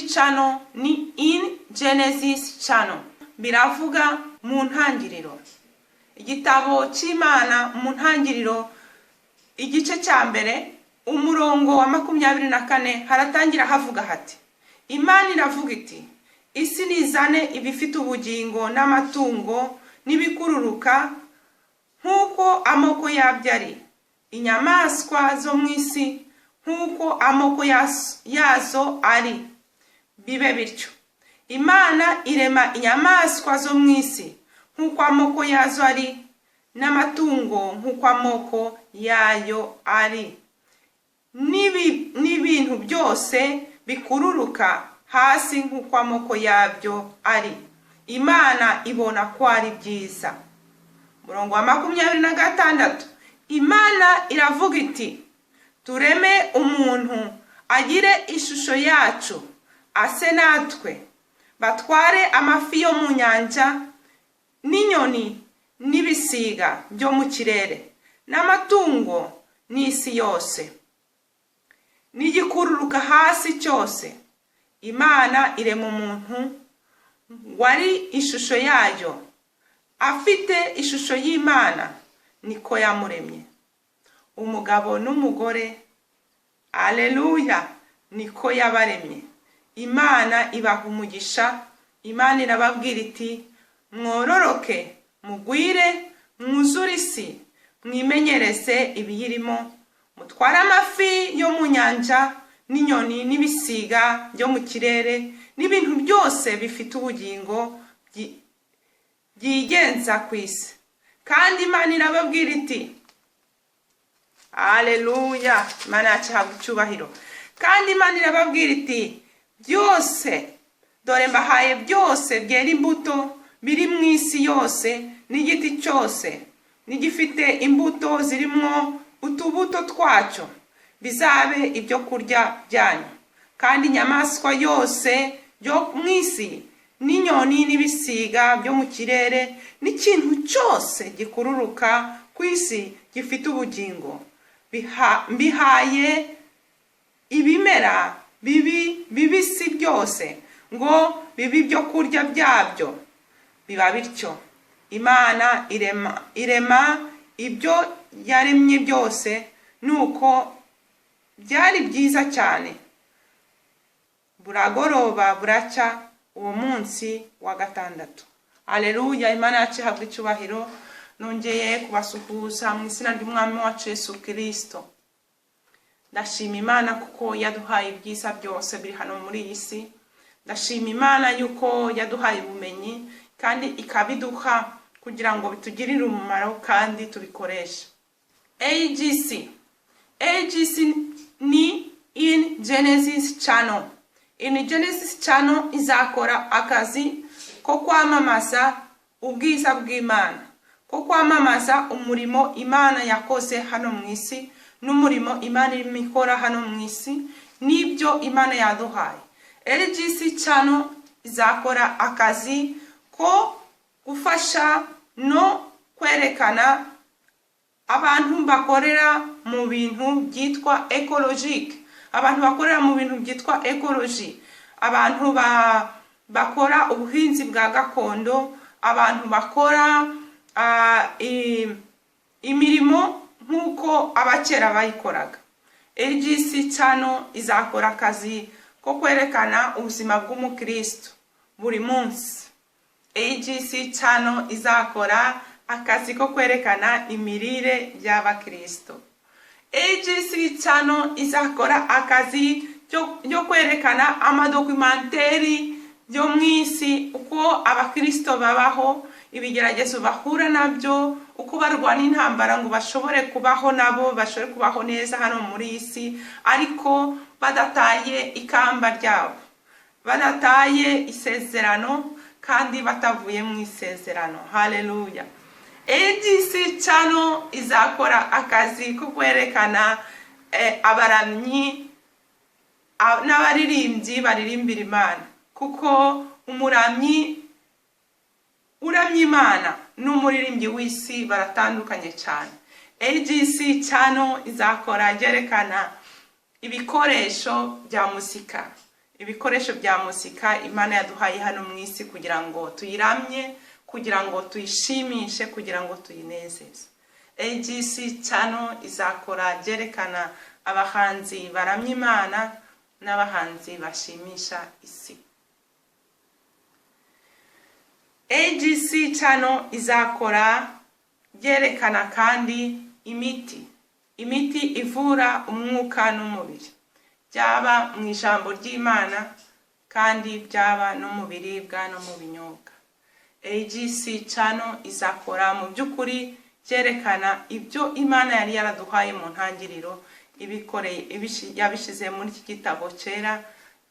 channel ni In Genesis channel, biravuga mu ntangiriro. Igitabo cy'Imana mu ntangiriro igice cya mbere umurongo wa 24 haratangira havuga hati: Imana iravuga iti, isi nizane ibifite ubugingo n'amatungo n'ibikururuka nk'uko amoko yabyo ari, inyamaswa zo mu isi nk'uko amoko yazo ari, bibe bityo. Imana irema inyamaswa zo mu isi nk'uko amoko yazo ari, n'amatungo nk'uko amoko yayo ari, n'ibintu byose bikururuka hasi nk'uko amoko yabyo ari. Imana ibona ko ari byiza. Murongo wa 26, Imana iravuga iti, tureme umuntu agire ishusho yacu, ase natwe, batware amafi yo mu nyanja n'inyoni n'ibisiga byo mu kirere n'amatungo n'isi yose n'igikururuka hasi cyose. Imana irema umuntu wari ishusho yayo, afite ishusho y'Imana niko yamuremye, umugabo n'umugore, aleluya, niko yabaremye. Imana ibaha umugisha. Imana irababwira iti, mwororoke, mugwire, mwuzure isi, mwimenyereze ibiyirimo, mutware amafi yo mu nyanja n'inyoni n'ibisiga byo mu kirere n'ibintu byose bifite ubugingo byigenza ku isi. Kandi Imana irababwira iti, aleluya, Imana yahabwa icyubahiro. Kandi Imana irababwira iti, byose, dore mbahaye byose byera imbuto biri mu isi yose, n'igiti cyose n'igifite imbuto zirimo utubuto twacyo, bizabe ibyo kurya byanyu. Kandi inyamaswa yose byo mu isi n'inyoni n'ibisiga byo mu kirere n'ikintu cyose gikururuka ku isi gifite ubugingo, mbihaye ibimera bibisi byose ngo bibe ibyo kurya byabyo. Biba bityo. Imana irema ibyo yaremye byose, nuko byari byiza cyane. Buragoroba buracya uwo munsi wa gatandatu. Aleluya, Imana yacu ihabwa icyubahiro. Nongeye kubasuhuza mu izina ry'Umwami wacu Yesu Kristo. Ndashima Imana kuko yaduhaye ibyiza byose biri hano muri iyi si. Ndashima Imana yuko yaduhaye ubumenyi kandi ikabiduha kugira ngo bitugirire umumaro kandi tubikoreshe. AGC ni In Genesis channel. In Genesis channel izakora akazi ko kwamamaza ubwiza bw'Imana, ko kwamamaza umurimo Imana yakoze hano mu isi, n'umurimo Imana irimo ikora hano mu isi, n'ibyo Imana yaduhaye. AGC channel izakora akazi ko gufasha no kwerekana abantu bakorera mu bintu byitwa ecologique, abantu bakorera mu bintu byitwa ecology, abantu bakora ubuhinzi bwa gakondo, abantu bakora imirimo nk'uko abakera bayikoraga. AGC channel izakora akazi ko kwerekana ubuzima bw'umukristo buri munsi. AGC channel izakora akazi ko kwerekana imirire y'abakristo. AGC channel izakora akazi cyo kwerekana amadokumentari byo mu isi, uko abakristo babaho, ibigeragezo bahura nabyo, uko barwana intambara ngo bashobore kubaho nabo, bashobore kubaho neza hano muri isi, ariko badataye ikamba ryabo, badataye isezerano kandi batavuye mu isezerano. Haleluya. AGC channel izakora akazi ko kwerekana abaramyi n'abaririmbyi baririmbira Imana, kuko umuramyi uramya Imana n'umuririmbyi w'isi baratandukanye cyane. AGC channel izakora yerekana ibikoresho bya muzika, ibikoresho bya muzika Imana yaduhaye hano mu isi kugira ngo tuyiramye, kugira ngo tuyishimishe, kugira ngo tuyinezeze. AGC Channel izakora byerekana abahanzi baramya Imana n'abahanzi bashimisha isi. AGC Channel izakora byerekana kandi imiti ivura umwuka n'umubiri, byaba mu ijambo ry'Imana kandi byaba no mu biribwa no mu binyobwa. AGC Channel izakora mu by'ukuri byerekana ibyo Imana yari yaraduhaye mu ntangiriro, yabishize muri iki gitabo cyera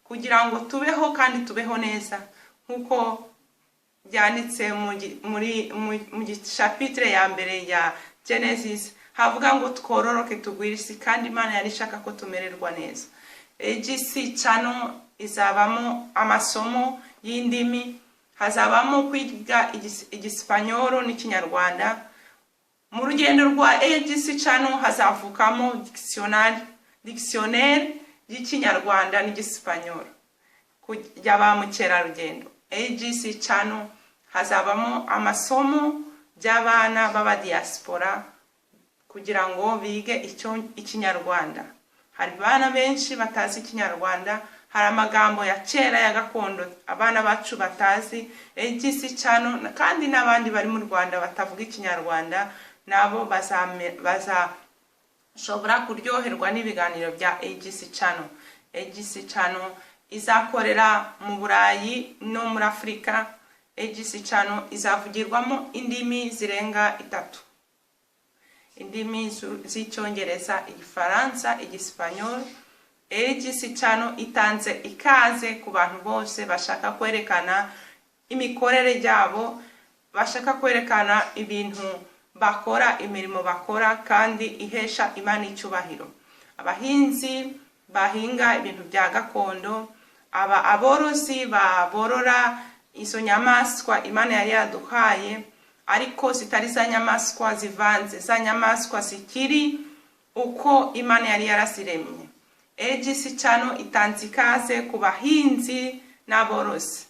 kugira ngo tubeho kandi tubeho neza, nkuko byanditse mu chapitre ya mbere ya Genesis, havuga ngo twororoke tugwire isi, kandi Imana yari ishaka ko tumererwa neza. AGC Channel izabamo amasomo y'indimi, hazabamo kwiga igisipanyoro n'ikinyarwanda. Mu rugendo rwa AGC Channel hazavukamo dictionnaire y'ikinyarwanda n'igisipanyoro kujya ba mukerarugendo. AGC Channel hazabamo amasomo by'abana b'aba diaspora kugira ngo bige ikinyarwanda. Hari bana benshi batazi ikinyarwanda, hari amagambo ya kera ya gakondo abana bacu batazi. AGC Channel kandi n'abandi bari mu Rwanda batavuga ikinyarwanda nabo bazashobora kuryoherwa n'ibiganiro bya AGC Channel. AGC Channel izakorera mu Burayi no muri Afrika. AGC Channel izavugirwamo indimi zirenga 3, indimi z'icyongereza, igifaransa, igisipanyoro. AGC Channel itanze ikaze ku bantu bose bashaka kwerekana imikorere yabo, bashaka kwerekana ibintu bakora, imirimo bakora kandi ihesha Imana icyubahiro. Abahinzi bahinga ibintu bya gakondo, aborozi baborora izo nyamaswa Imana yari yaduhaye ariko zitari za nyamaswa zivanze, za nyamaswa zikiri uko Imana yari yaraziremye. AGC Channel itanze ikaze ku bahinzi n'aborozi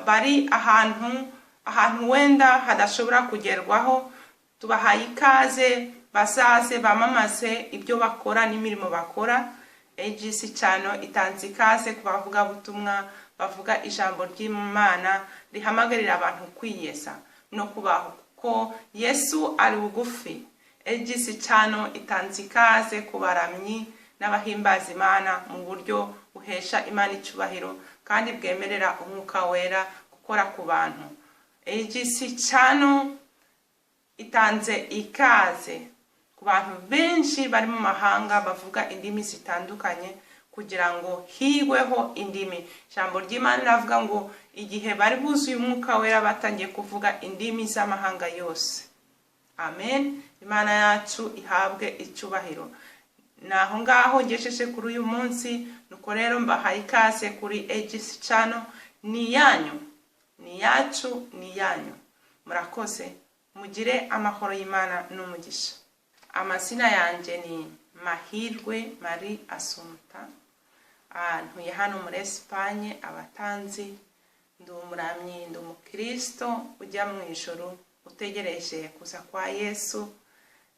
bari ahantu wenda hadashobora kugerwaho. Tubahaye ikaze, bazaze bamamaze ibyo bakora n'imirimo bakora. AGC Channel itanze ikaze ku bavuga butumwa, bavuga ijambo ry'Imana rihamagarira abantu kwiyeza no kubaho ko Yesu ari bugufi. AGC Channel itanze ikaze ku baramyi n'abahimbaza Imana mu buryo buhesha Imana icyubahiro kandi bwemerera umwuka wera gukora ku bantu. AGC Channel itanze ikaze ku bantu benshi bari mu mahanga bavuga indimi zitandukanye kugira ngo higweho indimi. Ijambo ry'Imana riravuga ngo igihe bari buzuye umwuka wera batangiye kuvuga indimi z'amahanga yose. Amen. Imana yacu ihabwe icyubahiro. Naho ngaho ngesheje kuri uyu munsi, nuko rero mbahaye ikaze kuri AGC Channel. Ni yanyu, ni yacu, ni yanyu. Murakoze, mugire amahoro y'Imana n'umugisha. Amazina yanjye ni Mahirwe Marie Assumpta. Ntuye hano muri Espagne. Abatanzi, ndi umuramyi, ndi umukristo ujya mu ijuru utegereje kuza kwa Yesu.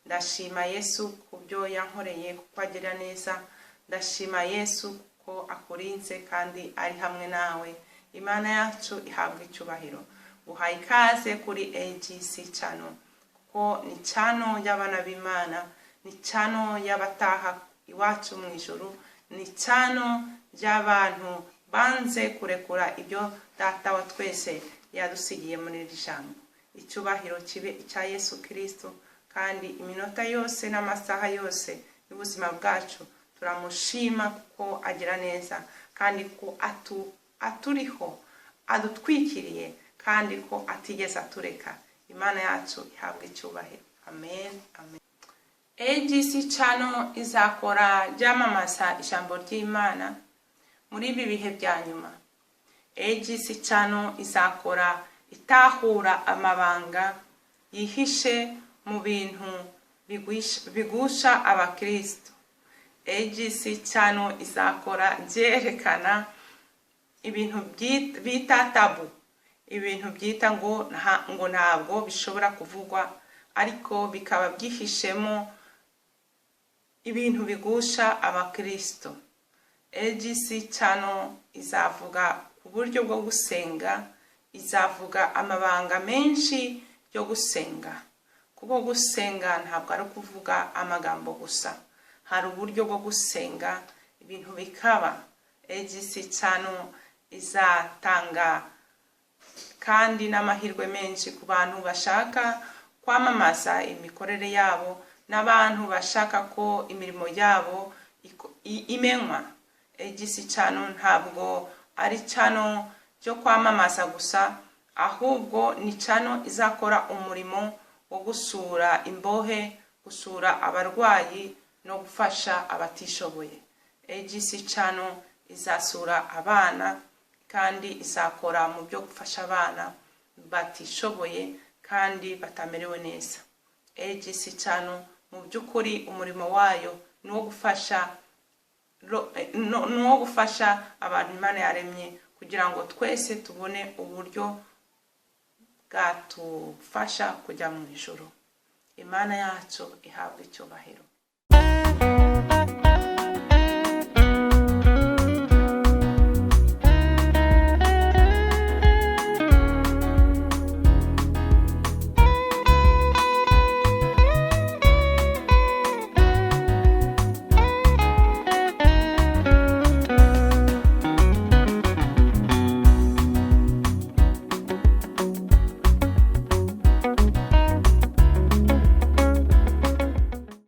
Ndashima Yesu kubyo yankoreye, kuko agira neza. Ndashima Yesu ko akurinze kandi ari hamwe nawe. Imana yacu ihabwe icyubahiro. Uhaye ikaze kuri AGC Channel kuko ni channel y'abana b'Imana, ni channel y'abataha iwacu mu ijuru, ni channel y'abantu banze kurekura ibyo Data wa twese yadusigiye muri iri jambo. Icyubahiro kibe icya Yesu Kristo, kandi iminota yose n'amasaha yose y'ubuzima bwacu turamushima kuko agira neza, kandi ko aturiho, adutwikiriye, kandi ko atigeze atureka. Imana yacu ihabwe icyubahiro. Amen. Amen. AGC Channel izakora byamamaza ijambo ry'Imana muri ibi bihe bya nyuma. AGC Channel izakora itahura amabanga yihishe mu bintu bigusha abakristo. AGC Channel izakora byerekana ibintu bita tabu, ibintu byita ngo ntabwo bishobora kuvugwa, ariko bikaba byihishemo ibintu bigusha abakristo. AGC channel izavuga ku buryo bwo gusenga, izavuga amabanga menshi yo gusenga, kuko gusenga ntabwo ari kuvuga amagambo gusa, hari uburyo bwo gusenga ibintu bikaba. AGC channel izatanga kandi n'amahirwe menshi ku bantu bashaka kwamamaza imikorere yabo, n'abantu bashaka ko imirimo yabo imenywa. AGC channel ntabwo ari channel cyo kwamamaza gusa, ahubwo ni channel izakora umurimo wo gusura imbohe, gusura abarwayi no gufasha abatishoboye. AGC channel izasura abana kandi izakora mu byo gufasha abana batishoboye kandi batamerewe neza. AGC channel mu by'ukuri umurimo wayo ni uwo gufasha abantu Imana yaremye, kugira ngo twese tubone uburyo bwatufasha kujya mu ijuru. Imana yacu ihabwe icyubahiro.